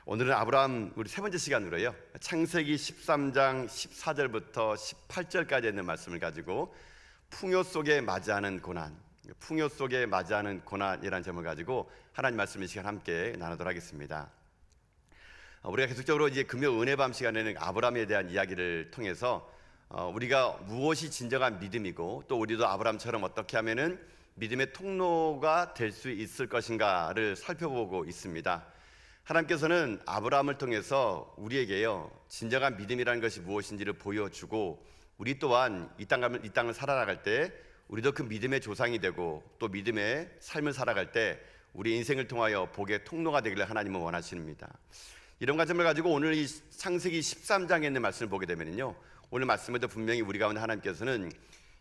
오늘은 아브라함 우리 세 번째 시간으로요, 창세기 13장 14절부터 18절까지 있는 말씀을 가지고 풍요 속에 맞이하는 고난, 풍요 속에 맞이하는 고난이라는 제목을 가지고 하나님 말씀의 시간 함께 나누도록 하겠습니다. 우리가 계속적으로 이제 금요 은혜밤 시간에는 아브라함에 대한 이야기를 통해서 우리가 무엇이 진정한 믿음이고, 또 우리도 아브라함처럼 어떻게 하면은 믿음의 통로가 될 수 있을 것인가를 살펴보고 있습니다. 하나님께서는 아브라함을 통해서 우리에게요, 진정한 믿음이라는 것이 무엇인지를 보여주고, 우리 또한 이 땅을 살아나갈 때 우리도 그 믿음의 조상이 되고, 또 믿음의 삶을 살아갈 때 우리 인생을 통하여 복의 통로가 되기를 하나님은 원하십니다. 이런 관점을 가지고 오늘 이 창세기 13장에 있는 말씀을 보게 되면요, 오늘 말씀에도 분명히 우리 가운데 하나님께서는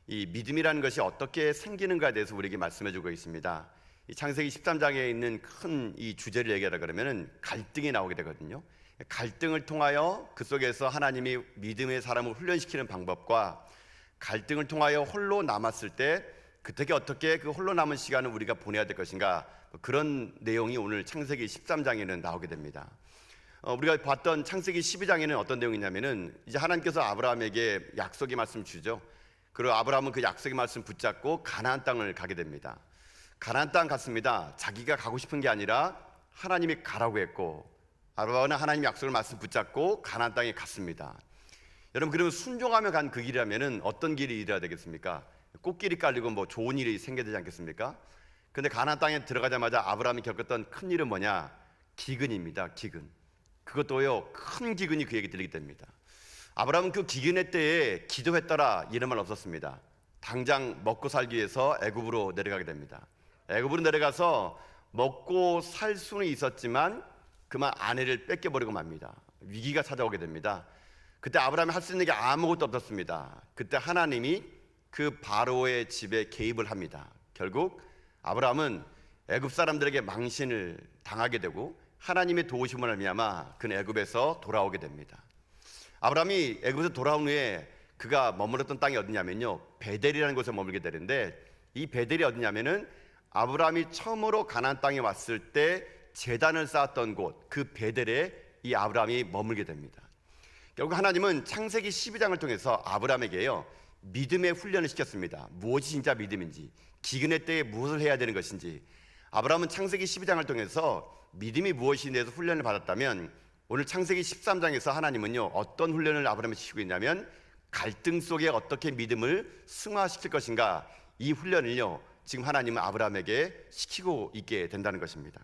이 믿음이라는 것이 어떻게 생기는가에 대해서 우리에게 말씀해 주고 있습니다. 이 창세기 13장에 있는 큰 이 주제를 얘기하라 그러면은 갈등이 나오게 되거든요. 갈등을 통하여 그 속에서 하나님이 믿음의 사람을 훈련시키는 방법과, 갈등을 통하여 홀로 남았을 때 어떻게 그 홀로 남은 시간을 우리가 보내야 될 것인가, 그런 내용이 오늘 창세기 13장에는 나오게 됩니다. 우리가 봤던 창세기 12장에는 어떤 내용이냐면은, 이제 하나님께서 아브라함에게 약속의 말씀 주죠. 그리고 아브라함은 그 약속의 말씀 붙잡고 가나안 땅을 가게 됩니다. 가나안 땅 갔습니다. 자기가 가고 싶은 게 아니라 하나님이 가라고 했고, 아브라함은 하나님의 약속을 말씀 붙잡고 가나안 땅에 갔습니다. 여러분, 그러면 순종하며 간 그 길이라면은 어떤 길이 이래야 되겠습니까? 꽃길이 깔리고 뭐 좋은 일이 생겨야 되지 않겠습니까? 근데 가나안 땅에 들어가자마자 아브라함이 겪었던 큰 일은 뭐냐? 기근입니다. 기근. 그것도요, 큰 기근이 그에게 들리게 됩니다. 아브라함은 그 기근의 때에 기도했더라 이런 말 없었습니다. 당장 먹고 살기 위해서 애굽으로 내려가게 됩니다. 애굽으로 내려가서 먹고 살 수는 있었지만 그만 아내를 뺏겨버리고 맙니다. 위기가 찾아오게 됩니다. 그때 아브라함이 할 수 있는 게 아무것도 없었습니다. 그때 하나님이 그 바로의 집에 개입을 합니다. 결국 아브라함은 애굽 사람들에게 망신을 당하게 되고, 하나님의 도우심을 말미암아 그는 애굽에서 돌아오게 됩니다. 아브라함이 애굽에서 돌아온 후에 그가 머물렀던 땅이 어디냐면요, 베델이라는 곳에 머물게 되는데, 이 베델이 어디냐면은 아브라함이 처음으로 가나안 땅에 왔을 때 제단을 쌓았던 곳, 그 베델에 이 아브라함이 머물게 됩니다. 결국 하나님은 창세기 12장을 통해서 아브라함에게요, 믿음의 훈련을 시켰습니다. 무엇이 진짜 믿음인지, 기근의 때에 무엇을 해야 되는 것인지. 아브라함은 창세기 12장을 통해서 믿음이 무엇인지에 대해서 훈련을 받았다면, 오늘 창세기 13장에서 하나님은요, 어떤 훈련을 아브라함에 시키고 있냐면, 갈등 속에 어떻게 믿음을 승화시킬 것인가, 이 훈련을요, 지금 하나님은 아브라함에게 시키고 있게 된다는 것입니다.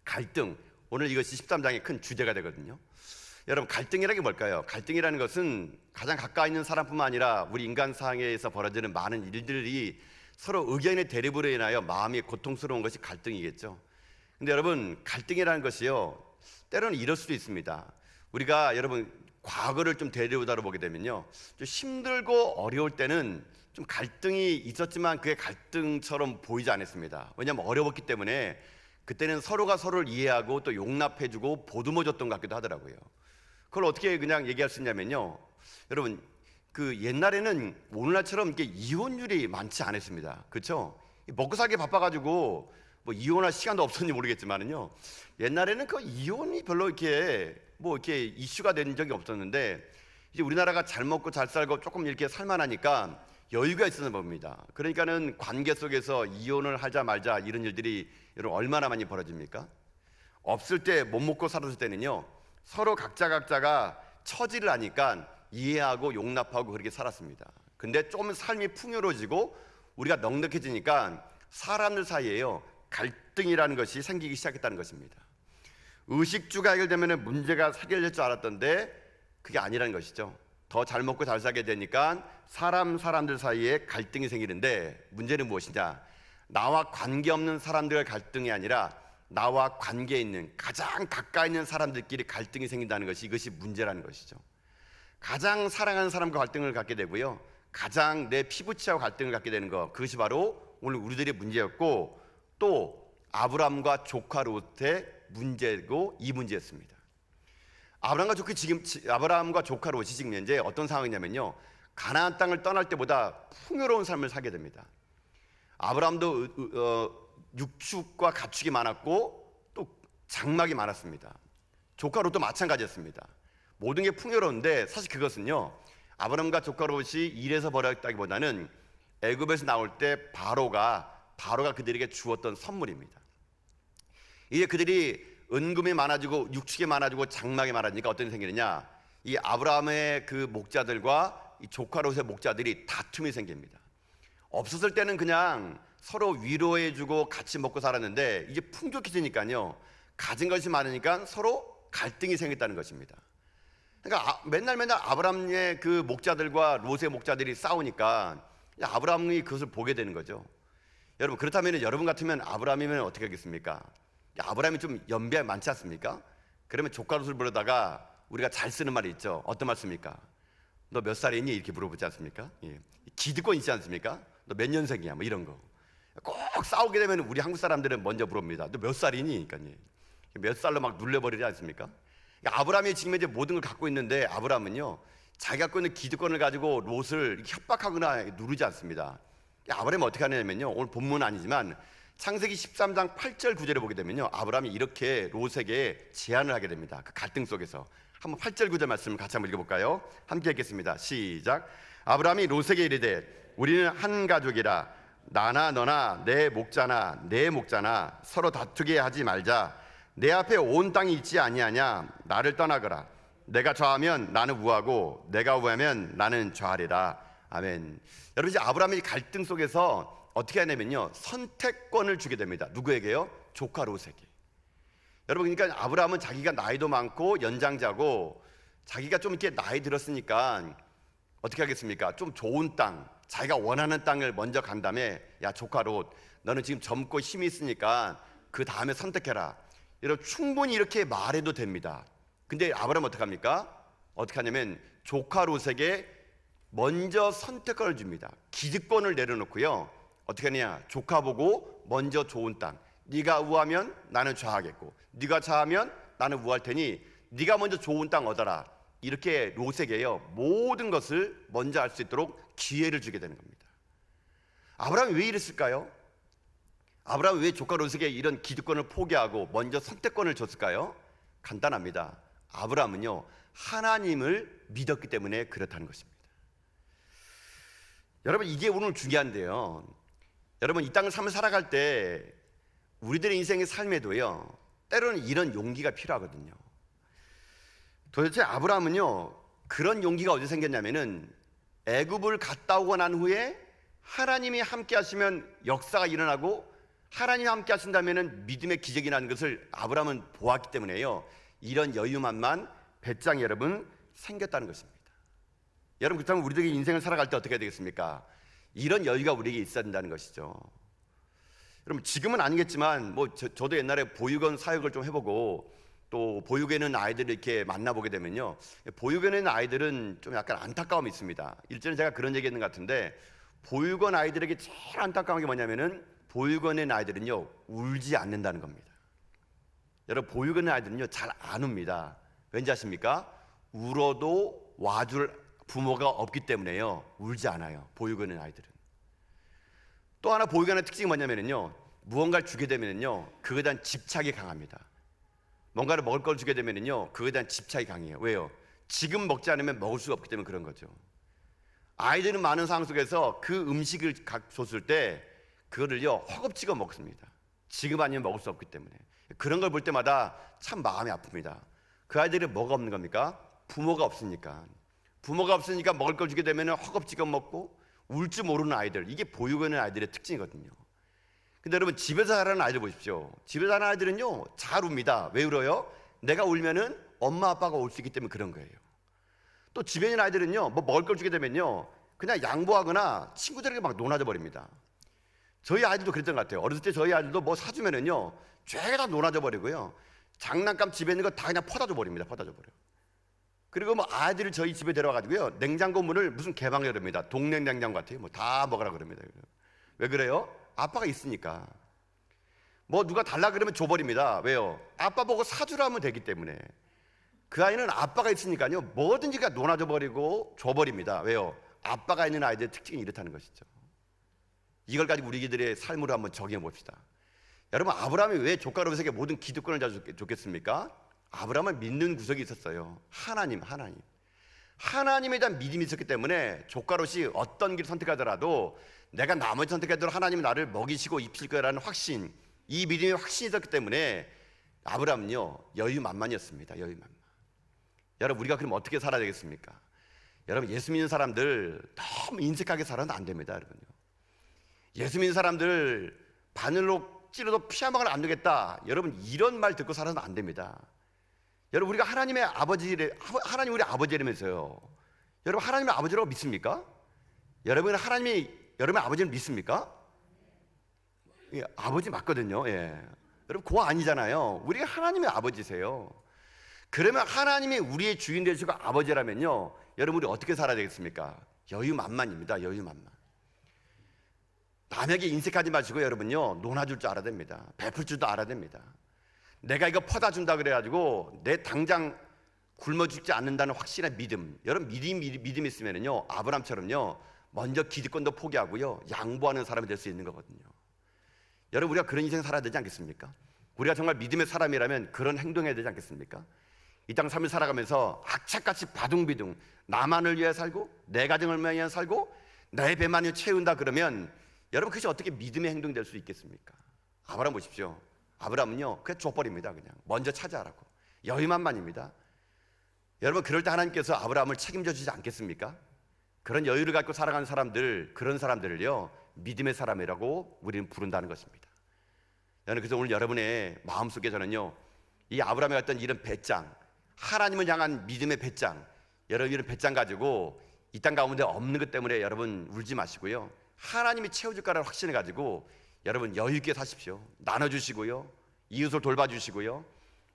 갈등, 오늘 이것이 13장의 큰 주제가 되거든요. 여러분, 갈등이라는 게 뭘까요? 갈등이라는 것은 가장 가까이 있는 사람뿐만 아니라 우리 인간사회에서 벌어지는 많은 일들이 서로 의견의 대립으로 인하여 마음이 고통스러운 것이 갈등이겠죠. 근데 여러분, 갈등이라는 것이요, 때로는 이럴 수도 있습니다. 우리가 여러분 과거를 좀 되돌아 보게 되면요, 좀 힘들고 어려울 때는 좀 갈등이 있었지만 그게 갈등처럼 보이지 않았습니다. 왜냐하면 어려웠기 때문에 그때는 서로가 서로를 이해하고 또 용납해주고 보듬어줬던 것 같기도 하더라고요. 그걸 어떻게 그냥 얘기할 수 있냐면요, 여러분, 그 옛날에는 오늘날처럼 이렇게 이혼율이 많지 않았습니다. 그렇죠? 먹고 살기 바빠가지고 뭐 이혼할 시간도 없었는지 모르겠지만은요, 옛날에는 그 이혼이 별로 이렇게 이슈가 된 적이 없었는데, 이제 우리나라가 잘 먹고 잘 살고 조금 이렇게 살만하니까 여유가 있었나 봅니다. 그러니까는 관계 속에서 이혼을 하자 말자 이런 일들이 여러분 얼마나 많이 벌어집니까? 없을 때, 못 먹고 살았을 때는요, 서로 각자가 처지를 아니까 이해하고 용납하고 그렇게 살았습니다. 근데 조금 삶이 풍요로워지고 우리가 넉넉해지니까 사람들 사이에요, 갈등이라는 것이 생기기 시작했다는 것입니다. 의식주가 해결되면 문제가 해결될 줄 알았던데 그게 아니라는 것이죠. 더 잘 먹고 잘 살게 되니까 사람들 사이에 갈등이 생기는데, 문제는 무엇이냐? 나와 관계없는 사람들의 갈등이 아니라 나와 관계 있는 가장 가까이 있는 사람들끼리 갈등이 생긴다는 것이, 이것이 문제라는 것이죠. 가장 사랑하는 사람과 갈등을 갖게 되고요, 가장 내 피부치하고 갈등을 갖게 되는 것, 그것이 바로 오늘 우리들의 문제였고, 또 아브라함과 조카 롯의 문제고, 이 문제였습니다. 아브라함과 조카 롯이 지금 현재 어떤 상황이냐면요, 가나안 땅을 떠날 때보다 풍요로운 삶을 살게 됩니다. 아브라함도 육축과 가축이 많았고 또 장막이 많았습니다. 조카 롯도 마찬가지였습니다. 모든 게 풍요로운데 사실 그것은요, 아브라함과 조카 롯이 일해서 벌었다기보다는 애굽에서 나올 때 바로가 그들에게 주었던 선물입니다. 이제 그들이 은금이 많아지고 육축이 많아지고 장막이 많아지니까 어떤 일이 생기느냐, 이 아브라함의 그 목자들과 이 조카 롯의 목자들이 다툼이 생깁니다. 없었을 때는 그냥 서로 위로해주고 같이 먹고 살았는데 이제 풍족해지니까요, 가진 것이 많으니까 서로 갈등이 생겼다는 것입니다. 그러니까 맨날 아브라함의 그 목자들과 롯의 목자들이 싸우니까 아브라함이 그것을 보게 되는 거죠. 여러분, 그렇다면 여러분 같으면 아브라함이면 어떻게 하겠습니까? 아브라함이 좀 연배 많지 않습니까? 그러면 조카 롯을 부르다가 우리가 잘 쓰는 말이 있죠. 어떤 말 씁니까? 너 몇 살이니? 이렇게 물어보지 않습니까? 예. 기득권 있지 않습니까? 너 몇 년생이야? 뭐 이런 거. 꼭 싸우게 되면 우리 한국 사람들은 먼저 물어봅니다. 너 몇 살이니? 그러니까 몇 살로 막 눌려버리지 않습니까? 아브라함이 지금 이제 모든 걸 갖고 있는데 아브라함은요, 자기가 갖고 있는 기득권을 가지고 롯을 협박하거나 누르지 않습니다. 아브라함이 어떻게 하냐면요, 오늘 본문은 아니지만 창세기 13장 8절 9절에 보게 되면요, 아브라함이 이렇게 롯에게 제안을 하게 됩니다. 그 갈등 속에서 한번 8절 9절 말씀을 같이 한번 읽어볼까요? 함께 읽겠습니다. 시작. 아브라함이 롯에게 이르되 우리는 한 가족이라 나나 너나 내 목자나 내 목자나 서로 다투게 하지 말자. 내 앞에 온 땅이 있지 아니하냐. 나를 떠나거라. 내가 좌하면 나는 우하고 내가 우하면 나는 좌하리라. 아멘. 여러분, 이제 아브라함이 갈등 속에서 어떻게 하냐면요, 선택권을 주게 됩니다. 누구에게요? 조카 롯에게. 여러분, 그러니까 아브라함은 자기가 나이도 많고 연장자고 자기가 좀 이렇게 나이 들었으니까 어떻게 하겠습니까? 좀 좋은 땅, 자기가 원하는 땅을 먼저 간 다음에, 야 조카 롯, 너는 지금 젊고 힘이 있으니까 그 다음에 선택해라. 여러분, 충분히 이렇게 말해도 됩니다. 근데 아브라함은 어떻게 합니까? 어떻게 하냐면 조카 롯에게 먼저 선택권을 줍니다. 기득권을 내려놓고요, 어떻게 하냐, 조카 보고 먼저 좋은 땅, 네가 우하면 나는 좌하겠고 네가 좌하면 나는 우할 테니 네가 먼저 좋은 땅 얻어라. 이렇게 롯에게요, 모든 것을 먼저 할 수 있도록 기회를 주게 되는 겁니다. 아브라함이 왜 이랬을까요? 아브라함이 왜 조카 롯에게 이런 기득권을 포기하고 먼저 선택권을 줬을까요? 간단합니다. 아브라함은요, 하나님을 믿었기 때문에 그렇다는 것입니다. 여러분, 이게 오늘 중요한데요, 여러분, 이 땅을 살아갈 때 우리들의 인생의 삶에도요, 때로는 이런 용기가 필요하거든요. 도대체 아브라함은요, 그런 용기가 어디서 생겼냐면은 애굽을 갔다 오고 난 후에 하나님이 함께 하시면 역사가 일어나고 하나님이 함께 하신다면은 믿음의 기적이 나는 것을 아브라함은 보았기 때문에요, 이런 여유만만 배짱이 여러분 생겼다는 것입니다. 여러분, 그렇다면 우리들이 인생을 살아갈 때 어떻게 해야 되겠습니까? 이런 여유가 우리에게 있어야 된다는 것이죠. 여러분, 지금은 아니겠지만 저도 옛날에 보육원 사역을 좀 해보고 또 보육원에 있는 아이들을 이렇게 만나보게 되면요, 보육원에 있는 아이들은 좀 약간 안타까움이 있습니다. 일전에 제가 그런 얘기 했는 것 같은데, 보육원 아이들에게 제일 안타까운 게 뭐냐면은 보육원에 있는 아이들은요, 울지 않는다는 겁니다. 여러분, 보육원에 있는 아이들은요, 잘 안 웁니다. 왠지 아십니까? 울어도 와줄 부모가 없기 때문에요, 울지 않아요, 보육원에 있는 아이들은. 또 하나 보육원의 특징이 뭐냐면요, 무언가를 주게 되면요, 그거에 대한 집착이 강합니다. 뭔가를 먹을 걸 주게 되면요, 그거에 대한 집착이 강해요. 왜요? 지금 먹지 않으면 먹을 수가 없기 때문에 그런 거죠. 아이들은 많은 상황 속에서 그 음식을 줬을 때 그거를요, 허겁지겁 먹습니다. 지금 아니면 먹을 수 없기 때문에. 그런 걸 볼 때마다 참 마음이 아픕니다. 그 아이들은 뭐가 없는 겁니까? 부모가 없으니까. 부모가 없으니까 먹을 걸 주게 되면 허겁지겁 먹고 울 줄 모르는 아이들, 이게 보육원의 아이들의 특징이거든요. 근데 여러분, 집에서 자라는 아이들 보십시오. 집에서 자라는 아이들은요, 잘 웁니다. 왜 울어요? 내가 울면은 엄마 아빠가 울 수 있기 때문에 그런 거예요. 또 집에 있는 아이들은요, 뭐 먹을 걸 주게 되면요, 그냥 양보하거나 친구들에게 막 논아줘 버립니다. 저희 아이들도 그랬던 것 같아요. 어렸을 때 저희 아이들도 뭐 사주면은요, 죄다 논아줘 버리고요, 장난감 집에 있는 거 다 그냥 퍼다 줘 버립니다. 퍼다 줘 버려. 그리고 뭐 아이들을 저희 집에 데려와가지고요, 냉장고 문을 무슨 개방을 열립니다. 동네 냉장고 같아요. 뭐 다 먹으라 그럽니다. 왜 그래요? 아빠가 있으니까. 뭐 누가 달라 그러면 줘버립니다. 왜요? 아빠 보고 사주라면 되기 때문에. 그 아이는 아빠가 있으니까요, 뭐든지 다 논아줘 버리고 줘버립니다. 왜요? 아빠가 있는 아이들의 특징이 이렇다는 것이죠. 이걸 가지고 우리들의 삶으로 한번 적용해 봅시다. 여러분, 아브라함이 왜 조카 롯에게 모든 기득권을 줬겠습니까? 아브라함을 믿는 구석이 있었어요. 하나님에 대한 믿음이 있었기 때문에 조카 롯이 어떤 길을 선택하더라도 내가 나머지 선택해도 하나님이 나를 먹이시고 입힐 거라는 확신, 이 믿음의 확신이 있었기 때문에 아브라함은요 여유만만이었습니다. 여유만만. 여러분, 우리가 그럼 어떻게 살아야 되겠습니까? 여러분, 예수 믿는 사람들 너무 인색하게 살아도 안 됩니다. 여러분요, 예수 믿는 사람들 바늘로 찌르도 피 한 방울 안 되겠다, 여러분 이런 말 듣고 살아도 안 됩니다. 여러분, 우리가 하나님의 하나님 우리 아버지라면서요. 여러분, 하나님의 아버지라고 믿습니까? 여러분, 하나님이 여러분의 아버지를 믿습니까? 예, 아버지 맞거든요. 예. 여러분, 그거 아니잖아요. 우리가 하나님의 아버지세요. 그러면 하나님이 우리의 주인 되시고 아버지라면요, 여러분 우리 어떻게 살아야 되겠습니까? 여유만만입니다. 여유만만. 남에게 인색하지 마시고 여러분요, 논아줄 줄 알아야 됩니다. 베풀 줄도 알아야 됩니다. 내가 이거 퍼다 준다 그래가지고 내 당장 굶어 죽지 않는다는 확실한 믿음, 여러분 믿음 있으면요 아브람처럼요 먼저 기득권도 포기하고요 양보하는 사람이 될 수 있는 거거든요. 여러분, 우리가 그런 인생 살아야 되지 않겠습니까? 우리가 정말 믿음의 사람이라면 그런 행동해야 되지 않겠습니까? 이 땅 삶을 살아가면서 악착같이 바둥비둥 나만을 위해 살고 내 가정을 위해 살고 내 배만을 채운다 그러면 여러분, 그것이 어떻게 믿음의 행동이 될 수 있겠습니까? 아브라함 보십시오. 아브라함은요 그냥 줘버립니다. 그냥 먼저 차지하라고. 여유만만입니다. 여러분, 그럴 때 하나님께서 아브라함을 책임져 주지 않겠습니까? 그런 여유를 갖고 살아가는 사람들, 그런 사람들을요 믿음의 사람이라고 우리는 부른다는 것입니다. 그래서 오늘 여러분의 마음속에 저는요 이 아브라함이 갔던 이런 배짱, 하나님을 향한 믿음의 배짱, 여러분 이런 배짱 가지고 이 땅 가운데 없는 것 때문에 여러분 울지 마시고요, 하나님이 채워줄 거라는 확신을 가지고 여러분 여유 있게 사십시오. 나눠주시고요, 이웃을 돌봐주시고요,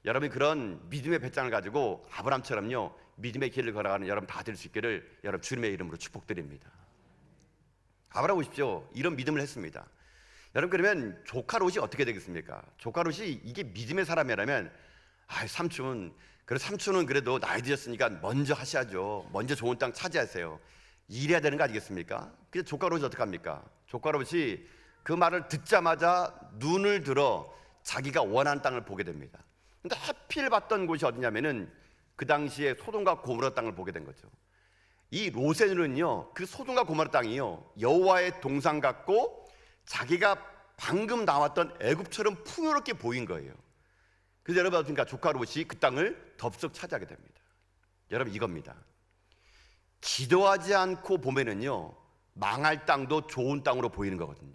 여러분 그런 믿음의 배짱을 가지고 아브라함처럼요 믿음의 길을 걸어가는 여러분 다 될 수 있기를 여러분 주님의 이름으로 축복드립니다. 아브라함 보십시오. 이런 믿음을 했습니다. 여러분, 그러면 조카 롯이 어떻게 되겠습니까? 조카 롯이 이게 믿음의 사람이라면 삼촌은 그래도 나이 드셨으니까 먼저 하셔야죠. 먼저 좋은 땅 차지하세요. 이래야 되는 거 아니겠습니까? 그래서 조카 롯이 어떻게 합니까? 조카 롯이 그 말을 듣자마자 눈을 들어 자기가 원하는 땅을 보게 됩니다. 근데 하필 봤던 곳이 어디냐면은 그 당시에 소돔과 고모라 땅을 보게 된 거죠. 이 롯의 눈은요 그 소돔과 고모라 땅이요 여호와의 동산 같고 자기가 방금 나왔던 애굽처럼 풍요롭게 보인 거예요. 그래서 여러분, 그러니까 조카 롯이 그 땅을 덥석 차지하게 됩니다. 여러분, 이겁니다. 기도하지 않고 보면은요 망할 땅도 좋은 땅으로 보이는 거거든요.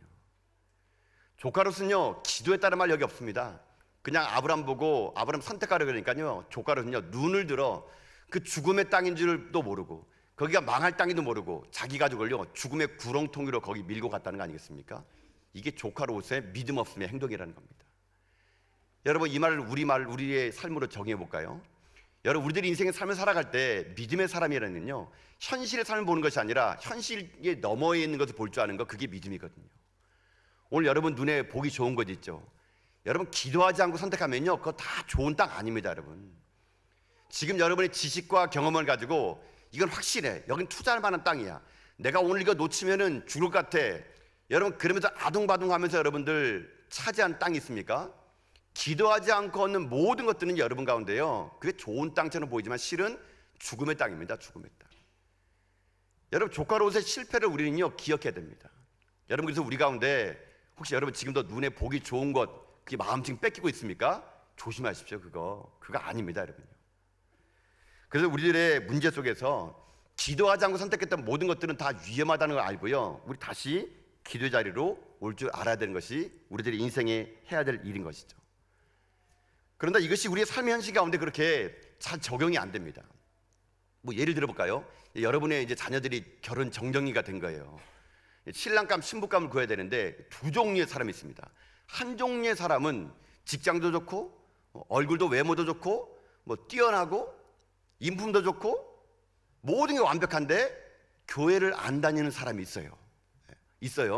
조카 롯은요 기도했다는 말 여기 없습니다. 그냥 아브람 보고 아브람 선택하려 그러니까요 조카 롯은요 눈을 들어 그 죽음의 땅인 줄도 모르고 거기가 망할 땅인도 모르고 자기 가족을요 죽음의 구렁텅이로 거기 밀고 갔다는 거 아니겠습니까? 이게 조카 롯의 믿음 없음의 행동이라는 겁니다. 여러분, 이 말을 우리의 삶으로 정해 볼까요? 여러분, 우리들이 인생의 삶을 살아갈 때 믿음의 사람이라는요 현실의 삶을 보는 것이 아니라 현실에 너머에 있는 것을 볼 줄 아는 거, 그게 믿음이거든요. 오늘 여러분 눈에 보기 좋은 것 있죠? 여러분, 기도하지 않고 선택하면요 그거 다 좋은 땅 아닙니다. 여러분, 지금 여러분의 지식과 경험을 가지고 이건 확실해, 여긴 투자할 만한 땅이야, 내가 오늘 이거 놓치면은 죽을 것 같아, 여러분 그러면서 아둥바둥하면서 여러분들 차지한 땅이 있습니까? 기도하지 않고 얻는 모든 것들은 여러분 가운데요 그게 좋은 땅처럼 보이지만 실은 죽음의 땅입니다. 죽음의 땅. 여러분, 조카 롯의 실패를 우리는요 기억해야 됩니다. 여러분, 그래서 우리 가운데 혹시 여러분 지금도 눈에 보기 좋은 것, 그게 마음쯤 뺏기고 있습니까? 조심하십시오. 그거 아닙니다. 여러분요. 그래서 우리들의 문제 속에서 기도하지 않고 선택했던 모든 것들은 다 위험하다는 걸 알고요 우리 다시 기도의 자리로 올 줄 알아야 되는 것이 우리들의 인생에 해야 될 일인 것이죠. 그런데 이것이 우리의 삶의 현실 가운데 그렇게 잘 적용이 안 됩니다. 뭐 예를 들어볼까요? 여러분의 이제 자녀들이 결혼 정정기가 된 거예요. 신랑감 신부감을 구해야 되는데 두 종류의 사람이 있습니다. 한 종류의 사람은 직장도 좋고 얼굴도 외모도 좋고 뭐 뛰어나고 인품도 좋고 모든 게 완벽한데 교회를 안 다니는 사람이 있어요.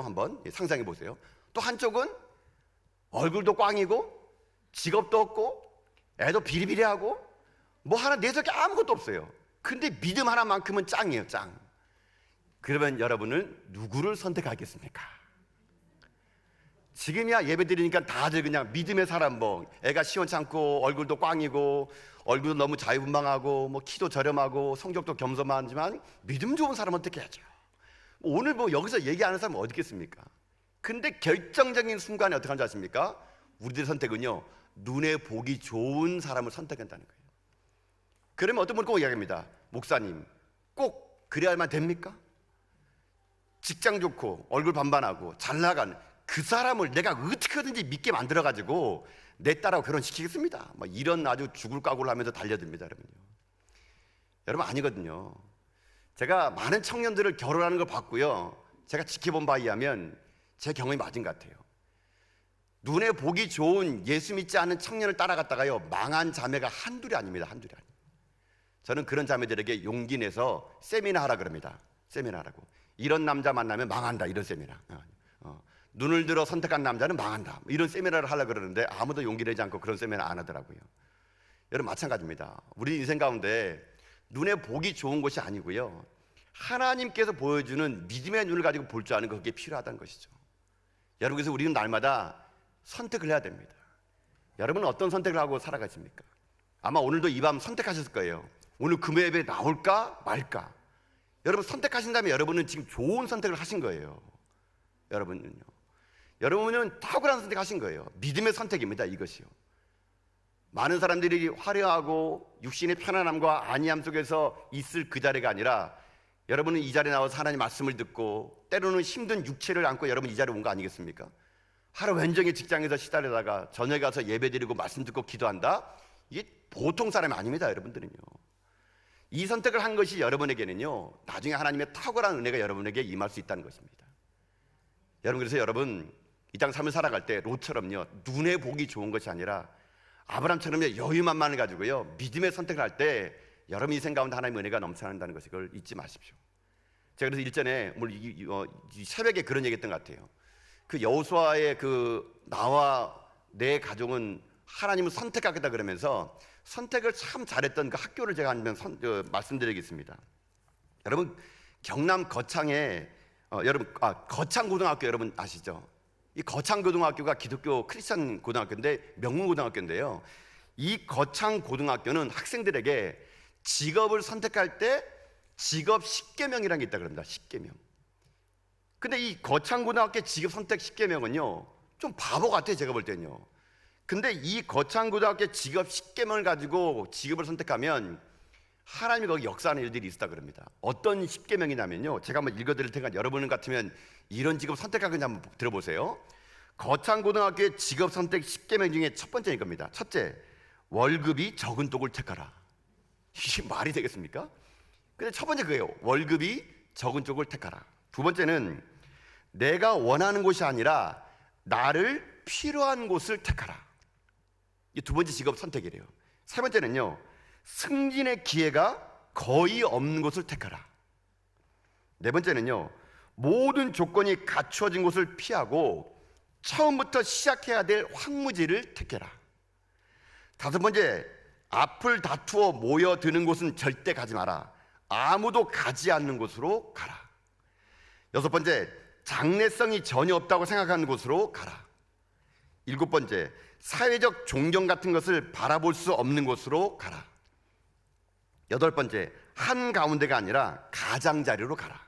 한번 상상해 보세요. 또 한쪽은 얼굴도 꽝이고 직업도 없고 애도 비리비리하고 뭐 하나 내석이 아무것도 없어요. 근데 믿음 하나만큼은 짱이에요. 짱. 그러면 여러분은 누구를 선택하겠습니까? 지금이야 예배 드리니까 다들 그냥 믿음의 사람, 뭐 애가 시원찮고 얼굴도 꽝이고 얼굴도 너무 자유분방하고 뭐 키도 저렴하고 성격도 겸손하지만 믿음 좋은 사람 어떻게 하죠? 오늘 뭐 여기서 얘기하는 사람은 어디 있겠습니까? 근데 결정적인 순간에 어떻게 하는지 아십니까? 우리들의 선택은요, 눈에 보기 좋은 사람을 선택한다는 거예요. 그러면 어떤 분은 꼭 이야기합니다. 목사님, 꼭 그래야만 됩니까? 직장 좋고 얼굴 반반하고 잘 나간 그 사람을 내가 어떻게든지 믿게 만들어가지고 내 딸하고 결혼시키겠습니다, 뭐 이런 아주 죽을 각오를 하면서 달려듭니다. 여러분 아니거든요. 제가 많은 청년들을 결혼하는 걸 봤고요, 제가 지켜본 바에 의하면 제 경험이 맞은 것 같아요. 눈에 보기 좋은 예수 믿지 않은 청년을 따라갔다가요, 망한 자매가 한둘이 아닙니다. 한둘이 아닙니다. 저는 그런 자매들에게 용기 내서 세미나 하라 그럽니다. 세미나 하라고. 이런 남자 만나면 망한다, 이런 세미나. 눈을 들어 선택한 남자는 망한다, 이런 세미나를 하려고 그러는데 아무도 용기 내지 않고 그런 세미나 안 하더라고요. 여러분 마찬가지입니다. 우리 인생 가운데 눈에 보기 좋은 것이 아니고요, 하나님께서 보여주는 믿음의 눈을 가지고 볼 줄 아는 거, 그게 필요하다는 것이죠. 여러분, 그래서 우리는 날마다 선택을 해야 됩니다. 여러분은 어떤 선택을 하고 살아가십니까? 아마 오늘도 이 밤 선택하셨을 거예요. 오늘 금요 예배에 나올까 말까. 여러분 선택하신다면 여러분은 지금 좋은 선택을 하신 거예요. 여러분은 탁월한 선택하신 거예요. 믿음의 선택입니다, 이것이요. 많은 사람들이 화려하고 육신의 편안함과 안위함 속에서 있을 그 자리가 아니라, 여러분은 이 자리에 나와서 하나님 말씀을 듣고 때로는 힘든 육체를 안고 여러분 이 자리에 온 거 아니겠습니까? 하루 온종일 직장에서 시달리다가 저녁에 가서 예배드리고 말씀 듣고 기도한다? 이게 보통 사람이 아닙니다, 여러분들은요. 이 선택을 한 것이 여러분에게는요, 나중에 하나님의 탁월한 은혜가 여러분에게 임할 수 있다는 것입니다. 여러분, 그래서 여러분 이 땅 삶을 살아갈 때 롯처럼요, 눈에 보기 좋은 것이 아니라 아브람처럼요, 여유만만을 가지고요, 믿음의 선택을 할 때 여러분 인생 가운데 하나님의 은혜가 넘쳐난다는 것을, 그걸 잊지 마십시오. 제가 그래서 일전에 이 새벽에 그런 얘기했던 것 같아요. 그 여호수아의 그 나와 내 가족은 하나님을 선택하겠다 그러면서 선택을 참 잘했던 그 학교를 제가 한번 말씀드리겠습니다. 여러분 경남 거창에 거창고등학교 여러분 아시죠? 이 거창고등학교가 기독교 크리스천 고등학교인데 명문고등학교인데요, 이 거창고등학교는 학생들에게 직업을 선택할 때 직업 10계명이라는 게 있다 그럽니다. 10계명. 근데 이 거창고등학교 직업 선택 10계명은요 좀 바보 같아요, 제가 볼 때는요. 근데 이 거창고등학교 직업 10계명을 가지고 직업을 선택하면 하나님이 거기 역사하는 일들이 있었다 그럽니다. 어떤 10계명이냐면요, 제가 한번 읽어드릴 테니까 여러분 같으면 이런 직업 선택하겠냐 한번 들어보세요. 거창고등학교의 직업 선택 10계명 중에 첫 번째인 겁니다. 첫째, 월급이 적은 쪽을 택하라. 이게 말이 되겠습니까? 근데 첫 번째 그거예요. 월급이 적은 쪽을 택하라. 두 번째는 내가 원하는 곳이 아니라 나를 필요한 곳을 택하라. 이 두 번째 직업 선택이래요. 세 번째는요, 승진의 기회가 거의 없는 곳을 택하라. 네 번째는요, 모든 조건이 갖추어진 곳을 피하고 처음부터 시작해야 될 황무지를 택해라. 다섯 번째, 앞을 다투어 모여드는 곳은 절대 가지 마라. 아무도 가지 않는 곳으로 가라. 여섯 번째, 장래성이 전혀 없다고 생각하는 곳으로 가라. 일곱 번째, 사회적 존경 같은 것을 바라볼 수 없는 곳으로 가라. 여덟 번째, 한가운데가 아니라 가장자리로 가라.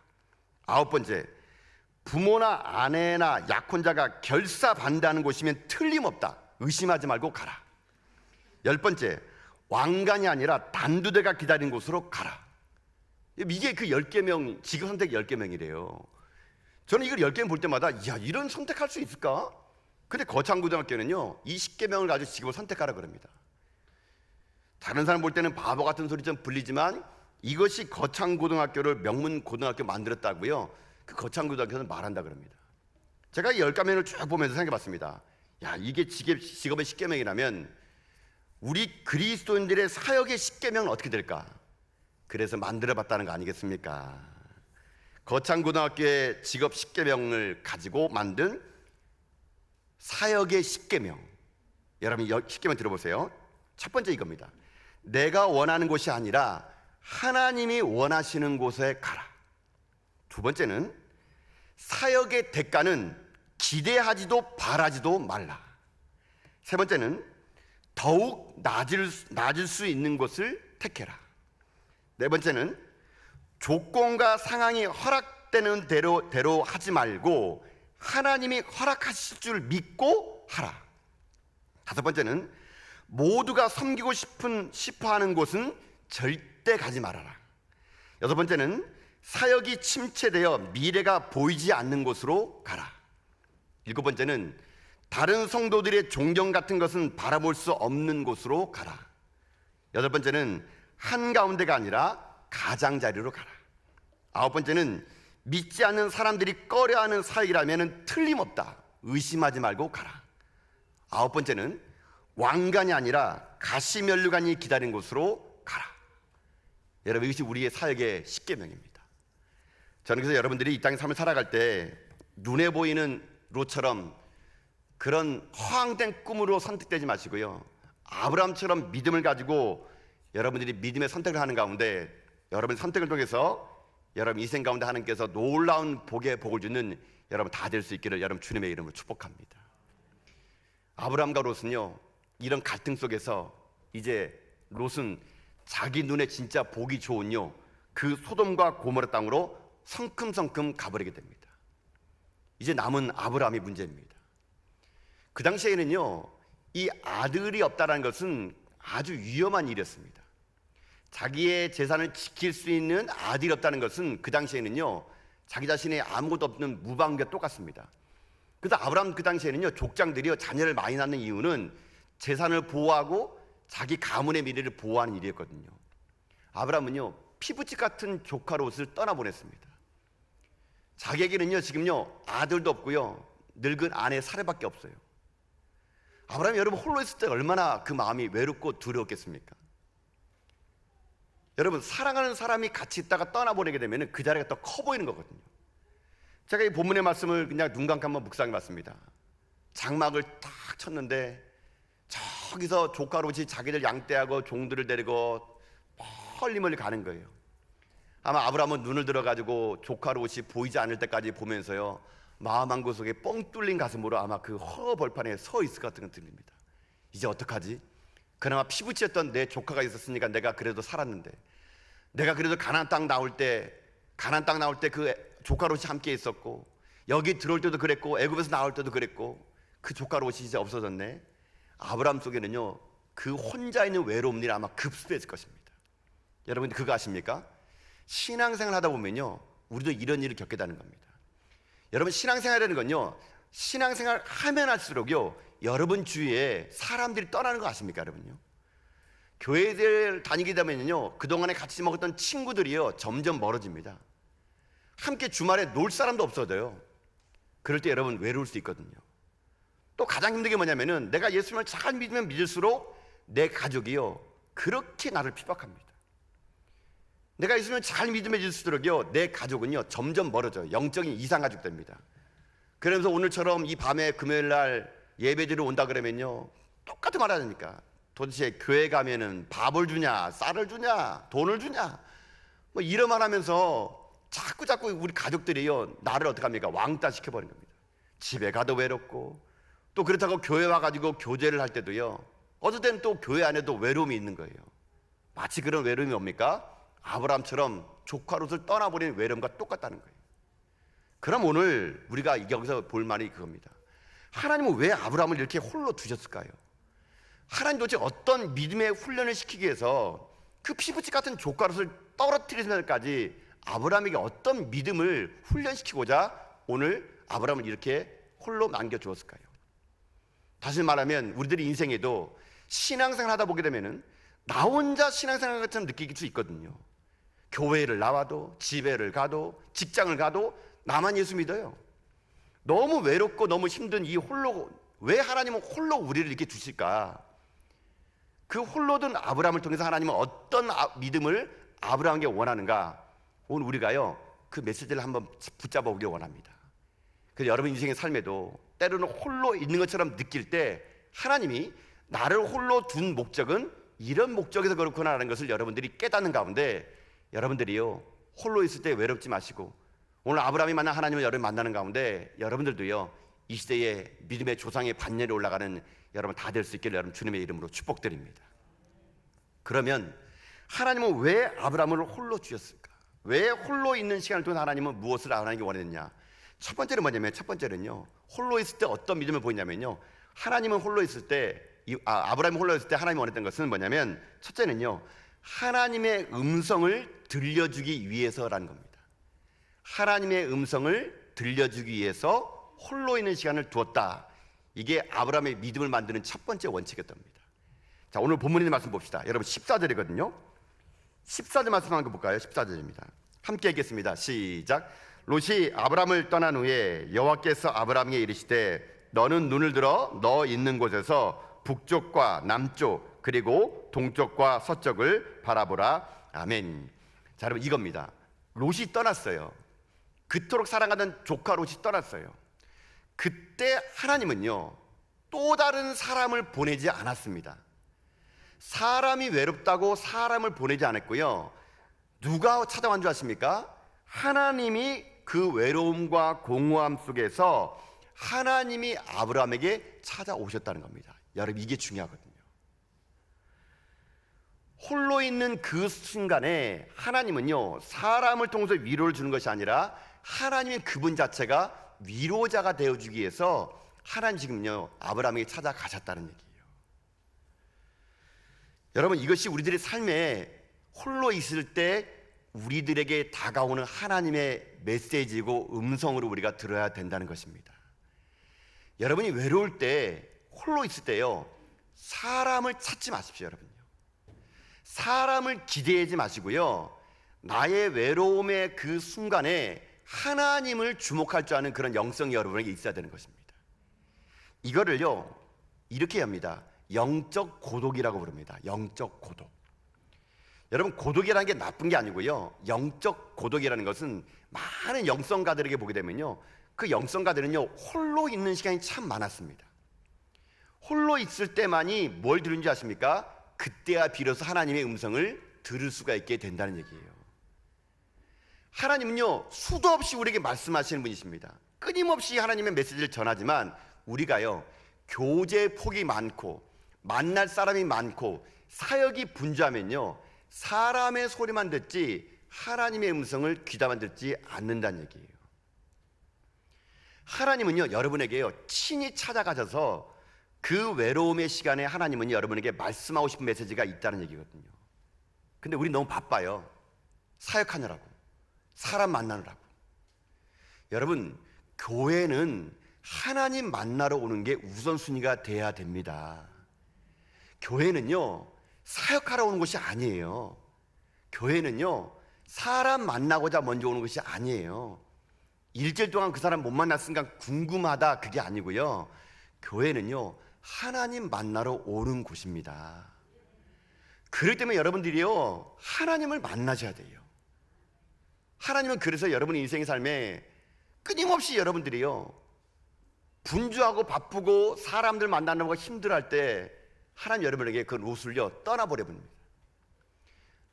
아홉 번째, 부모나 아내나 약혼자가 결사반대하는 곳이면 틀림없다, 의심하지 말고 가라. 열 번째, 왕관이 아니라 단두대가 기다리는 곳으로 가라. 이게 그 10계명, 직업 선택 10계명이래요. 저는 이걸 10계명 볼 때마다 이런 선택할 수 있을까? 근데 거창고등학교는요, 이 10계명을 가지고 직업을 선택하라 그럽니다. 다른 사람 볼 때는 바보 같은 소리 좀 들리지만 이것이 거창고등학교를 명문고등학교 만들었다고요, 그 거창고등학교는 말한다 그럽니다. 제가 이 10계명을 쭉 보면서 생각해 봤습니다. 이게 직업의 10계명이라면 우리 그리스도인들의 사역의 10계명은 어떻게 될까? 그래서 만들어 봤다는 거 아니겠습니까? 거창고등학교의 직업 10계명을 가지고 만든 사역의 10계명. 여러분 10계명 들어보세요. 첫 번째 이겁니다. 내가 원하는 곳이 아니라 하나님이 원하시는 곳에 가라. 두 번째는 사역의 대가는 기대하지도 바라지도 말라. 세 번째는 더욱 낮을 수 있는 곳을 택해라. 네 번째는 조건과 상황이 허락되는 대로 하지 말고 하나님이 허락하실 줄 믿고 하라. 다섯 번째는 모두가 섬기고 싶어하는 곳은 절대 가지 말아라. 여섯 번째는 사역이 침체되어 미래가 보이지 않는 곳으로 가라. 일곱 번째는 다른 성도들의 존경 같은 것은 바라볼 수 없는 곳으로 가라. 여덟 번째는 한가운데가 아니라 가장자리로 가라. 아홉 번째는 믿지 않는 사람들이 꺼려하는 사역이라면 틀림없다. 의심하지 말고 가라. 아홉 번째는 왕관이 아니라 가시면류관이 기다린 곳으로 가라. 여러분, 이것이 우리의 사역의 십계명입니다. 저는 그래서 여러분들이 이 땅의 삶을 살아갈 때 눈에 보이는 로처럼 그런 허황된 꿈으로 선택되지 마시고요, 아브라함처럼 믿음을 가지고 여러분들이 믿음의 선택을 하는 가운데 여러분의 선택을 통해서 여러분 인생 가운데 하나님께서 놀라운 복의 복을 주는 여러분 다 될 수 있기를 여러분 주님의 이름으로 축복합니다. 아브라함과 롯은요, 이런 갈등 속에서 이제 롯은 자기 눈에 진짜 보기 좋은요 그 소돔과 고모라 땅으로 성큼성큼 가버리게 됩니다. 이제 남은 아브라함이 문제입니다. 그 당시에는요, 이 아들이 없다는 것은 아주 위험한 일이었습니다. 자기의 재산을 지킬 수 있는 아들이 없다는 것은 그 당시에는요, 자기 자신의 아무것도 없는 무방비와 똑같습니다. 그래서 아브라함 그 당시에는요, 족장들이요 자녀를 많이 낳는 이유는 재산을 보호하고 자기 가문의 미래를 보호하는 일이었거든요. 아브라함은요, 피부집 같은 조카 롯을 떠나보냈습니다. 자기에게는요 지금요 아들도 없고요 늙은 아내 사례밖에 없어요. 아브라함이 여러분 홀로 있을 때 얼마나 그 마음이 외롭고 두려웠겠습니까? 여러분, 사랑하는 사람이 같이 있다가 떠나보내게 되면 그 자리가 더 커 보이는 거거든요. 제가 이 본문의 말씀을 그냥 눈 감고 한번 묵상해 봤습니다. 장막을 딱 쳤는데 저기서 조카 롯이 자기들 양떼하고 종들을 데리고 멀리 가는 거예요. 아마 아브라함은 눈을 들어가지고 조카 롯이 보이지 않을 때까지 보면서요 마음 한 구석에 뻥 뚫린 가슴으로 아마 그 벌판에 서 있을 것 같은 건 들립니다. 이제 어떡하지? 그나마 피부치였던 내 조카가 있었으니까 내가 그래도 살았는데, 내가 그래도 가나안 땅 나올 때 그 조카 롯이 함께 있었고, 여기 들어올 때도 그랬고, 애굽에서 나올 때도 그랬고, 그 조카 롯이 이제 없어졌네. 아브라함 속에는요 그 혼자 있는 외로움이 아마 급습했을 것입니다. 여러분 그거 아십니까? 신앙생활 하다 보면요 우리도 이런 일을 겪게 되는 겁니다. 여러분, 신앙생활이라는 건요, 신앙생활 하면 할수록요 여러분 주위에 사람들이 떠나는 거 아십니까? 여러분요, 교회들 다니게 되면요 그동안에 같이 먹었던 친구들이요 점점 멀어집니다. 함께 주말에 놀 사람도 없어져요. 그럴 때 여러분 외로울 수 있거든요. 또 가장 힘든 게 뭐냐면은 내가 예수님을 잘 믿으면 믿을수록 내 가족이요 그렇게 나를 핍박합니다. 내가 예수님을 잘 믿으면 믿을수록요 내 가족은요 점점 멀어져요. 영적인 이상가족 됩니다. 그러면서 오늘처럼 이 밤에 금요일날 예배드리러 온다 그러면요 똑같은 말 하니까 도대체 교회 가면은 밥을 주냐, 쌀을 주냐, 돈을 주냐, 뭐 이런 말 하면서 자꾸 우리 가족들이요 나를 어떻게 합니까? 왕따 시켜버린 겁니다. 집에 가도 외롭고, 또 그렇다고 교회 와가지고 교제를 할 때도요 어떨 때는 또 교회 안에도 외로움이 있는 거예요. 마치 그런 외로움이 뭡니까? 아브라함처럼 조카 롯을 떠나버린 외로움과 똑같다는 거예요. 그럼 오늘 우리가 여기서 볼 말이 그겁니다. 하나님은 왜 아브라함을 이렇게 홀로 두셨을까요? 하나님 도대체 어떤 믿음의 훈련을 시키기 위해서 그 피부치 같은 조카 롯을 떨어뜨리면서까지 아브라함에게 어떤 믿음을 훈련시키고자 오늘 아브라함을 이렇게 홀로 남겨주었을까요? 다시 말하면 우리들이 인생에도 신앙생활 하다 보게 되면은 나 혼자 신앙생활 같은 느낄 수 있거든요. 교회를 나와도, 집회를 가도, 직장을 가도 나만 예수 믿어요. 너무 외롭고 너무 힘든 이 홀로, 왜 하나님은 홀로 우리를 이렇게 두실까? 그 홀로든 아브라함을 통해서 하나님은 어떤 믿음을 아브라함에게 원하는가? 오늘 우리가요 그 메시지를 한번 붙잡아 보길 원합니다. 그래서 여러분 인생의 삶에도 때로는 홀로 있는 것처럼 느낄 때 하나님이 나를 홀로 둔 목적은 이런 목적에서 그렇구나라는 것을 여러분들이 깨닫는 가운데, 여러분들이요 홀로 있을 때 외롭지 마시고 오늘 아브라함이 만난 하나님을 여러분 만나는 가운데 여러분들도요 이 시대의 믿음의 조상의 반열에 올라가는 여러분 다 될 수 있기를 여러분 주님의 이름으로 축복드립니다. 그러면 하나님은 왜 아브라함을 홀로 주셨을까? 왜 홀로 있는 시간을 통해 하나님은 무엇을 하나님께 원했느냐? 첫 번째는 뭐냐면, 첫 번째는요, 홀로 있을 때 어떤 믿음을 보이냐면요, 하나님은 홀로 있을 때, 아브라함이 홀로 있을 때 하나님이 원했던 것은 뭐냐면, 첫째는요, 하나님의 음성을 들려주기 위해서라는 겁니다. 하나님의 음성을 들려주기 위해서 홀로 있는 시간을 두었다. 이게 아브라함의 믿음을 만드는 첫 번째 원칙이었던 겁니다. 자, 오늘 본문에 있는 말씀 봅시다. 여러분 14절이거든요. 14절 말씀 한번 볼까요? 14절입니다. 함께 읽겠습니다. 시작. 롯이 아브라함을 떠난 후에 여호와께서 아브라함에게 이르시되 너는 눈을 들어 너 있는 곳에서 북쪽과 남쪽 그리고 동쪽과 서쪽을 바라보라. 아멘. 자, 여러분 이겁니다. 롯이 떠났어요. 그토록 사랑하던 조카 롯이 떠났어요. 그때 하나님은요, 또 다른 사람을 보내지 않았습니다. 사람이 외롭다고 사람을 보내지 않았고요, 누가 찾아온 줄 아십니까? 하나님이 그 외로움과 공허함 속에서 하나님이 아브라함에게 찾아오셨다는 겁니다. 여러분 이게 중요하거든요. 홀로 있는 그 순간에 하나님은요, 사람을 통해서 위로를 주는 것이 아니라 하나님의 그분 자체가 위로자가 되어주기 위해서 하나님 지금요 아브라함에게 찾아가셨다는 얘기예요. 여러분 이것이 우리들의 삶에 홀로 있을 때 우리들에게 다가오는 하나님의 메시지이고 음성으로 우리가 들어야 된다는 것입니다. 여러분이 외로울 때, 홀로 있을 때요, 사람을 찾지 마십시오. 여러분요, 사람을 기대하지 마시고요, 나의 외로움의 그 순간에 하나님을 주목할 줄 아는 그런 영성이 여러분에게 있어야 되는 것입니다. 이거를요 이렇게 합니다. 영적 고독이라고 부릅니다. 영적 고독. 여러분 고독이라는 게 나쁜 게 아니고요, 영적 고독이라는 것은 많은 영성가들에게 보게 되면요, 그 영성가들은요 홀로 있는 시간이 참 많았습니다. 홀로 있을 때만이 뭘 들은지 아십니까? 그때야 비로소 하나님의 음성을 들을 수가 있게 된다는 얘기예요. 하나님은요 수도 없이 우리에게 말씀하시는 분이십니다. 끊임없이 하나님의 메시지를 전하지만 우리가요 교제 폭이 많고 만날 사람이 많고 사역이 분주하면요 사람의 소리만 듣지 하나님의 음성을 귀담아 듣지 않는다는 얘기예요. 하나님은요 여러분에게요 친히 찾아가셔서 그 외로움의 시간에 하나님은 여러분에게 말씀하고 싶은 메시지가 있다는 얘기거든요. 근데 우리 너무 바빠요. 사역하느라고, 사람 만나느라고. 여러분 교회는 하나님 만나러 오는 게 우선순위가 돼야 됩니다. 교회는요 사역하러 오는 것이 아니에요. 교회는요 사람 만나고자 먼저 오는 것이 아니에요. 일주일 동안 그 사람 못 만났으니까 궁금하다, 그게 아니고요, 교회는요 하나님 만나러 오는 곳입니다. 그렇기 때문에 여러분들이요 하나님을 만나셔야 돼요. 하나님은 그래서 여러분의 인생의 삶에 끊임없이 여러분들이요 분주하고 바쁘고 사람들 만나는 거 힘들어할 때 하나님 여러분에게 그 롯을요 떠나버려 봅니다.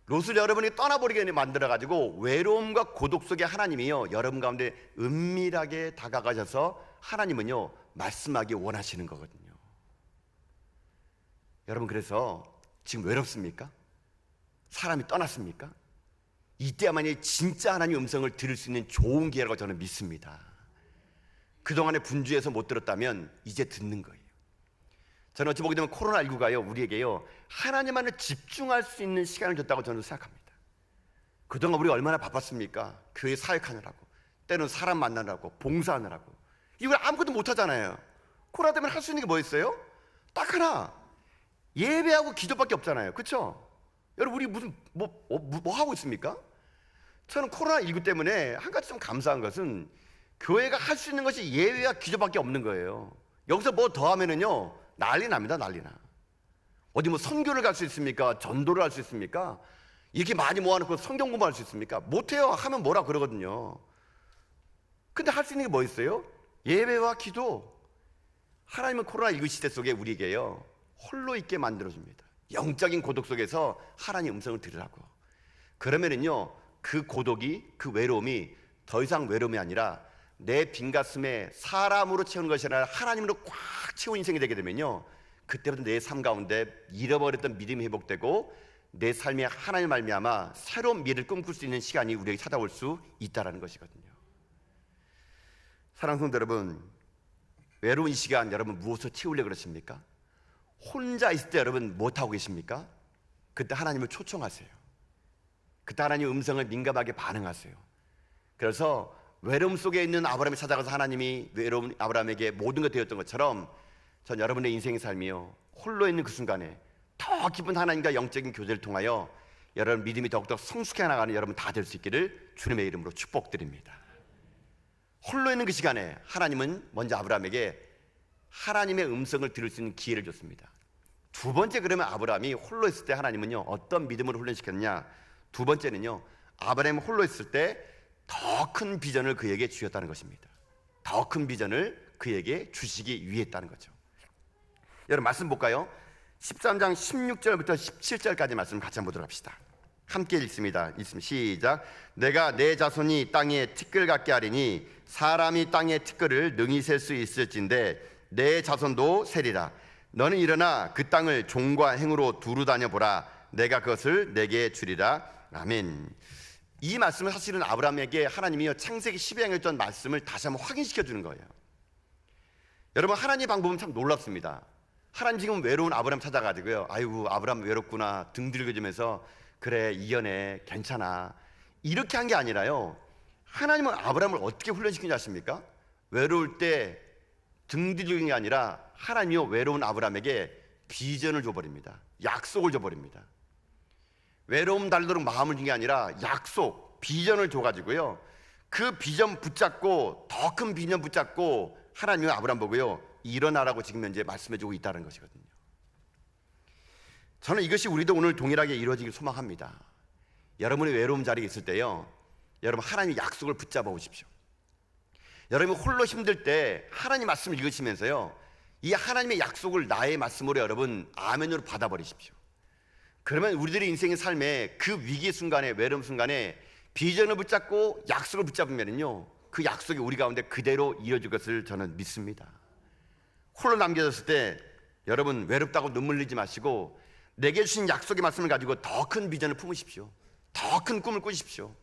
롯을 여러분이 떠나버리게 만들어가지고 외로움과 고독 속에 하나님이요 여러분 가운데 은밀하게 다가가셔서 하나님은요 말씀하기 원하시는 거거든요. 여러분 그래서 지금 외롭습니까? 사람이 떠났습니까? 이때야만이 진짜 하나님의 음성을 들을 수 있는 좋은 기회라고 저는 믿습니다. 그동안에 분주해서 못 들었다면 이제 듣는 거예요. 저는 어찌 보게 되면 코로나19가요 우리에게요 하나님만을 집중할 수 있는 시간을 줬다고 저는 생각합니다. 그동안 우리가 얼마나 바빴습니까? 교회 사역하느라고, 때로는 사람 만나느라고, 봉사하느라고. 이걸 아무것도 못하잖아요. 코로나 때문에 할 수 있는 게 뭐 있어요? 딱 하나, 예배하고 기도밖에 없잖아요. 그렇죠? 여러분 우리 무슨 뭐 하고 있습니까? 저는 코로나19 때문에 한 가지 좀 감사한 것은 교회가 할 수 있는 것이 예배와 기도밖에 없는 거예요. 여기서 뭐 더 하면은요 난리 납니다. 난리 나. 어디 뭐 선교를 갈 수 있습니까? 전도를 할 수 있습니까? 이렇게 많이 모아놓고 성경 공부할 수 있습니까? 못해요. 하면 뭐라 그러거든요. 근데 할 수 있는 게 뭐 있어요? 예배와 기도. 하나님은 코로나19 시대 속에 우리에게요 홀로 있게 만들어줍니다. 영적인 고독 속에서 하나님 음성을 들으라고. 그러면은요 그 고독이, 그 외로움이 더 이상 외로움이 아니라 내 빈 가슴에 사람으로 채우는 것이 아니라 하나님으로 꽉 채운 인생이 되게 되면요, 그때부터 내 삶 가운데 잃어버렸던 믿음이 회복되고 내 삶에 하나님 말미암아 새로운 미래를 꿈꿀 수 있는 시간이 우리에게 찾아올 수 있다는 것이거든요. 사랑하는 성도 여러분, 외로운 이 시간 여러분 무엇을 채우려고 그러십니까? 혼자 있을 때 여러분 무엇하고 계십니까? 그때 하나님을 초청하세요. 그때 하나님의 음성을 민감하게 반응하세요. 그래서 외로움 속에 있는 아브라함이 찾아가서 하나님이 외로운 아브라함에게 모든 것 되었던 것처럼 전 여러분의 인생의 삶이요, 홀로 있는 그 순간에 더 깊은 하나님과 영적인 교제를 통하여 여러분 믿음이 더욱더 성숙해 나가는 여러분 다 될 수 있기를 주님의 이름으로 축복드립니다. 홀로 있는 그 시간에 하나님은 먼저 아브라함에게 하나님의 음성을 들을 수 있는 기회를 줬습니다. 두 번째, 그러면 아브라함이 홀로 있을 때 하나님은요 어떤 믿음으로 훈련시켰느냐? 두 번째는요, 아브라함이 홀로 있을 때 더 큰 비전을 그에게 주셨다는 것입니다. 더 큰 비전을 그에게 주시기 위해 했다는 거죠. 여러분 말씀 볼까요? 13장 16절부터 17절까지 말씀 같이 한번 보도록 합시다. 함께 읽습니다. 시작. 내가 내 자손이 땅에 티끌 같게 하리니 사람이 땅의 티끌을 능히 셀 수 있을진데 내 자손도 세리라. 너는 일어나 그 땅을 종과 행으로 두루 다녀보라. 내가 그것을 내게 주리라. 아멘. 이 말씀은 사실은 아브라함에게 하나님이 창세기 12장에 했던 말씀을 다시 한번 확인시켜 주는 거예요. 여러분, 하나님의 방법은 참 놀랍습니다. 하나님 지금 외로운 아브라함 찾아가지고요, 아이고 아브라함 외롭구나 등 들겨주면서 그래 이겨내 괜찮아 이렇게 한 게 아니라요, 하나님은 아브라함을 어떻게 훈련시키는지 아십니까? 외로울 때 등 들기는 게 아니라 하나님이 외로운 아브라함에게 비전을 줘버립니다. 약속을 줘버립니다. 외로움 달도록 마음을 준 게 아니라 약속, 비전을 줘가지고요, 그 비전 붙잡고 더 큰 비전 붙잡고 하나님이 아브라함 보고요, 일어나라고 지금 현재 말씀해주고 있다는 것이거든요. 저는 이것이 우리도 오늘 동일하게 이루어지길 소망합니다. 여러분이 외로움 자리에 있을 때요, 여러분 하나님의 약속을 붙잡아 오십시오. 여러분이 홀로 힘들 때 하나님 말씀을 읽으시면서요, 이 하나님의 약속을 나의 말씀으로 여러분 아멘으로 받아버리십시오. 그러면 우리들의 인생의 삶에 그 위기 순간에, 외로움 순간에 비전을 붙잡고 약속을 붙잡으면요, 그 약속이 우리 가운데 그대로 이루어질 것을 저는 믿습니다. 홀로 남겨졌을 때 여러분 외롭다고 눈물 흘리지 마시고 내게 주신 약속의 말씀을 가지고 더 큰 비전을 품으십시오. 더 큰 꿈을 꾸십시오.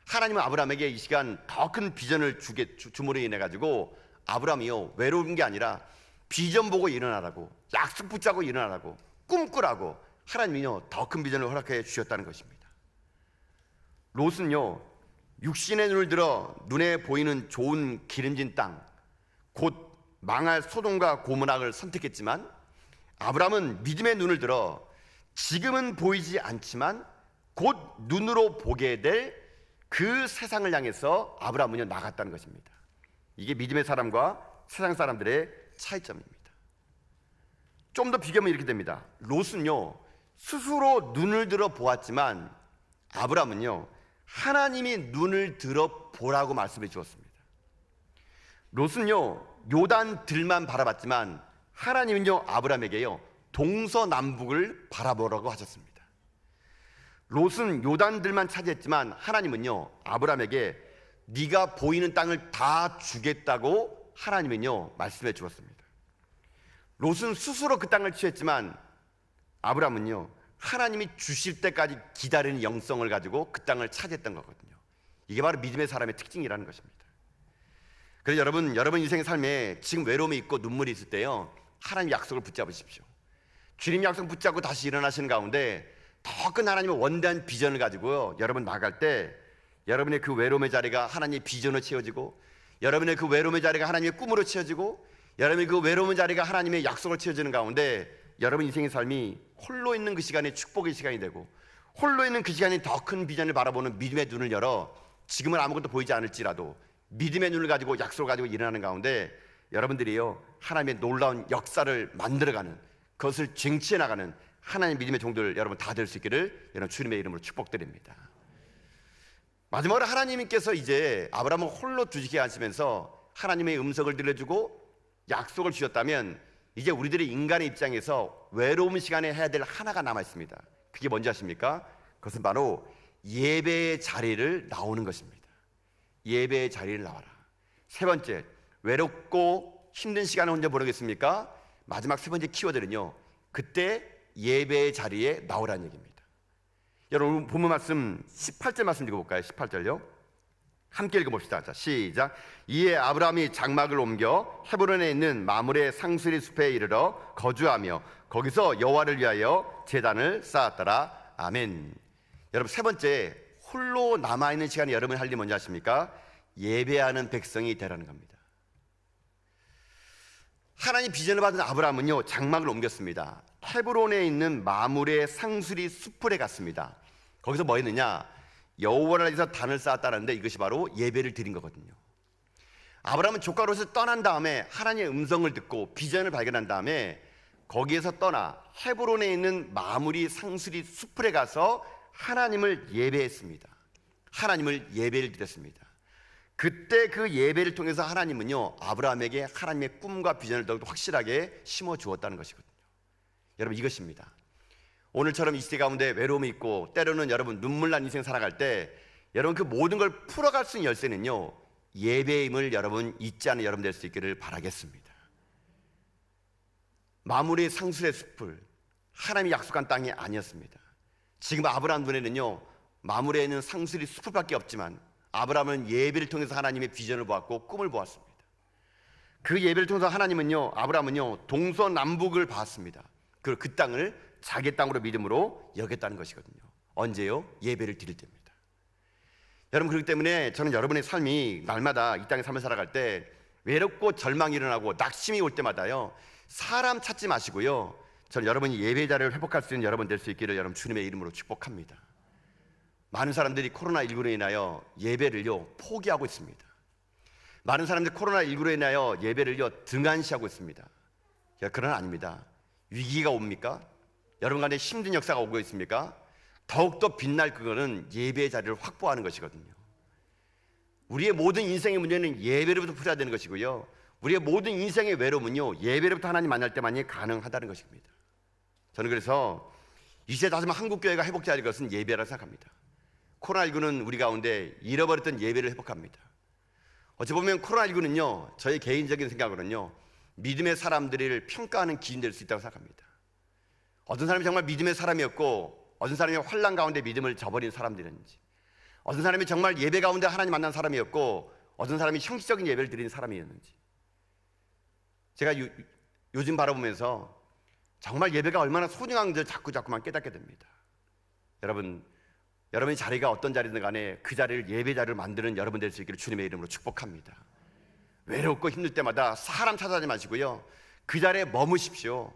하나님은 아브라함에게 이 시간 더 큰 비전을 줌으로 인해 가지고 아브라함이요, 외로운 게 아니라 비전 보고 일어나라고, 약속 붙잡고 일어나라고, 꿈꾸라고 하나님이요 더 큰 비전을 허락해 주셨다는 것입니다. 롯은요, 육신의 눈을 들어 눈에 보이는 좋은 기름진 땅, 곧 망할 소돔과 고모락을 선택했지만 아브라함은 믿음의 눈을 들어 지금은 보이지 않지만 곧 눈으로 보게 될 그 세상을 향해서 아브라함은요 나갔다는 것입니다. 이게 믿음의 사람과 세상 사람들의 차이점입니다. 좀 더 비교하면 이렇게 됩니다. 롯은요 스스로 눈을 들어 보았지만 아브라함은요 하나님이 눈을 들어 보라고 말씀해 주었습니다. 롯은요 요단 들만 바라봤지만 하나님은요 아브라함에게요 동서남북을 바라보라고 하셨습니다. 롯은 요단들만 차지했지만 하나님은요 아브라함에게 네가 보이는 땅을 다 주겠다고 하나님은요 말씀해 주었습니다. 롯은 스스로 그 땅을 취했지만 아브라함은요 하나님이 주실 때까지 기다리는 영성을 가지고 그 땅을 차지했던 거거든요. 이게 바로 믿음의 사람의 특징이라는 것입니다. 그래서 여러분 인생의 삶에 지금 외로움이 있고 눈물이 있을 때요, 하나님 약속을 붙잡으십시오. 주님 약속 붙잡고 다시 일어나시는 가운데 더 큰 하나님의 원대한 비전을 가지고요, 여러분 나갈 때 여러분의 그 외로움의 자리가 하나님의 비전으로 채워지고, 여러분의 그 외로움의 자리가 하나님의 꿈으로 채워지고, 여러분의 그 외로움의 자리가 하나님의 약속을 채워지는 가운데 여러분 인생의 삶이 홀로 있는 그 시간이 축복의 시간이 되고, 홀로 있는 그 시간이 더 큰 비전을 바라보는 믿음의 눈을 열어 지금은 아무것도 보이지 않을지라도 믿음의 눈을 가지고 약속을 가지고 일어나는 가운데 여러분들이요 하나님의 놀라운 역사를 만들어가는, 그것을 쟁취해 나가는 하나님 믿음의 종들 여러분 다 될 수 있기를 여러분 주님의 이름으로 축복드립니다. 마지막으로 하나님께서 이제 아브라함을 홀로 두시게 하시면서 하나님의 음성을 들려주고 약속을 주셨다면, 이제 우리들이 인간의 입장에서 외로움 시간에 해야 될 하나가 남아 있습니다. 그게 뭔지 아십니까? 그것은 바로 예배의 자리를 나오는 것입니다. 예배의 자리를 나와라. 세 번째, 외롭고 힘든 시간을 혼자 보내겠습니까? 마지막 세 번째 키워드는요, 그때 예배의 자리에 나오라는 얘기입니다. 여러분 본문 말씀 18절 말씀 읽어볼까요? 18절요. 함께 읽어봅시다. 자, 시작. 이에 아브라함이 장막을 옮겨 헤브론에 있는 마므레 상수리 숲에 이르러 거주하며 거기서 여호와를 위하여 제단을 쌓았더라. 아멘. 여러분 세 번째, 홀로 남아있는 시간에 여러분이 할 일이 뭔지 아십니까? 예배하는 백성이 되라는 겁니다. 하나님 비전을 받은 아브라함은요, 장막을 옮겼습니다. 헤브론에 있는 마므레 상수리 숲을 갔습니다. 거기서 뭐 했느냐? 여호와를 위해서 단을 쌓았다는데 이것이 바로 예배를 드린 거거든요. 아브라함은 조카로서 떠난 다음에 하나님의 음성을 듣고 비전을 발견한 다음에 거기에서 떠나 헤브론에 있는 마므리 상수리 숲을 가서 하나님을 예배했습니다. 하나님을 예배를 드렸습니다. 그때 그 예배를 통해서 하나님은요, 아브라함에게 하나님의 꿈과 비전을 더욱 확실하게 심어 주었다는 것이거든요. 여러분 이것입니다. 오늘처럼 이 시대 가운데 외로움이 있고 때로는 여러분 눈물 난 인생 살아갈 때 여러분 그 모든 걸 풀어갈 수 있는 열쇠는요, 예배임을 여러분 잊지 않은 여러분 될 수 있기를 바라겠습니다. 마므리 상수리의 숲을 하나님이 약속한 땅이 아니었습니다. 지금 아브라함 눈에는요, 마므리에 있는 상수리 숲밖에 없지만 아브라함은 예배를 통해서 하나님의 비전을 보았고 꿈을 보았습니다. 그 예배를 통해서 하나님은요, 아브라함은요, 동서남북을 봤습니다. 그 땅을 자기 땅으로 믿음으로 여겼다는 것이거든요. 언제요? 예배를 드릴 때입니다. 여러분 그렇기 때문에 저는 여러분의 삶이 날마다 이 땅에 삶을 살아갈 때 외롭고 절망이 일어나고 낙심이 올 때마다요, 사람 찾지 마시고요, 저는 여러분이 예배 자리를 회복할 수 있는 여러분 될 수 있기를 여러분 주님의 이름으로 축복합니다. 많은 사람들이 코로나19로 인하여 예배를요 포기하고 있습니다. 많은 사람들이 코로나19로 인하여 예배를요 등한시하고 있습니다. 그러나 아닙니다. 위기가 옵니까? 여러분 간에 힘든 역사가 오고 있습니까? 더욱더 빛날 그거는 예배의 자리를 확보하는 것이거든요. 우리의 모든 인생의 문제는 예배로부터 풀어야 되는 것이고요, 우리의 모든 인생의 외로움은요 예배로부터 하나님 만날 때만이 가능하다는 것입니다. 저는 그래서 이 시대 다시 한국교회가 회복해야 할 것은 예배라고 생각합니다. 코로나19는 우리 가운데 잃어버렸던 예배를 회복합니다. 어찌 보면 코로나19는요 저의 개인적인 생각으로는요 믿음의 사람들을 평가하는 기준이 될 수 있다고 생각합니다. 어떤 사람이 정말 믿음의 사람이었고 어떤 사람이 환난 가운데 믿음을 저버린 사람들인지, 어떤 사람이 정말 예배 가운데 하나님 만난 사람이었고 어떤 사람이 형식적인 예배를 드리는 사람이었는지, 제가 요즘 바라보면서 정말 예배가 얼마나 소중한 걸 자꾸만 깨닫게 됩니다. 여러분의 자리가 어떤 자리든 간에 그 자리를 예배 자리를 만드는 여러분 될 수 있기를 주님의 이름으로 축복합니다. 외롭고 힘들 때마다 사람 찾아다니지 마시고요, 그 자리에 머무십시오.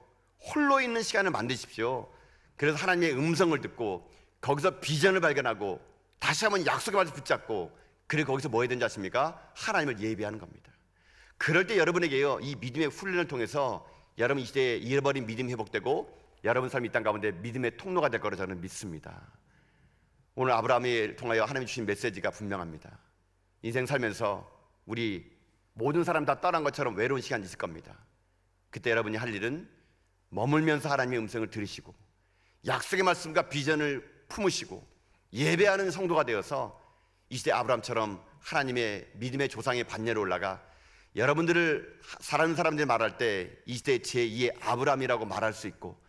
홀로 있는 시간을 만드십시오. 그래서 하나님의 음성을 듣고 거기서 비전을 발견하고 다시 한번 약속의 말을 붙잡고, 그리고 거기서 뭐 해야 되는지 아십니까? 하나님을 예배하는 겁니다. 그럴 때 여러분에게요 이 믿음의 훈련을 통해서 여러분 이 시대에 잃어버린 믿음이 회복되고 여러분 삶이 이 땅 가운데 믿음의 통로가 될 거라 저는 믿습니다. 오늘 아브라함을 통하여 하나님이 주신 메시지가 분명합니다. 인생 살면서 우리 모든 사람 다 떠난 것처럼 외로운 시간이 있을 겁니다. 그때 여러분이 할 일은 머물면서 하나님의 음성을 들으시고 약속의 말씀과 비전을 품으시고 예배하는 성도가 되어서 이 시대 아브라함처럼 하나님의 믿음의 조상의 반열에 올라가 여러분들을 사랑하는 사람들이 말할 때 이 시대의 제2의 아브라함이라고 말할 수 있고,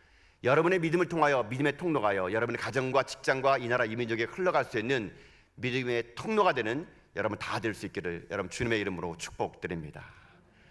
여러분의 믿음을 통하여 믿음의 통로가요 여러분의 가정과 직장과 이 나라 이민족에 흘러갈 수 있는 믿음의 통로가 되는 여러분 다 될 수 있기를 여러분 주님의 이름으로 축복드립니다.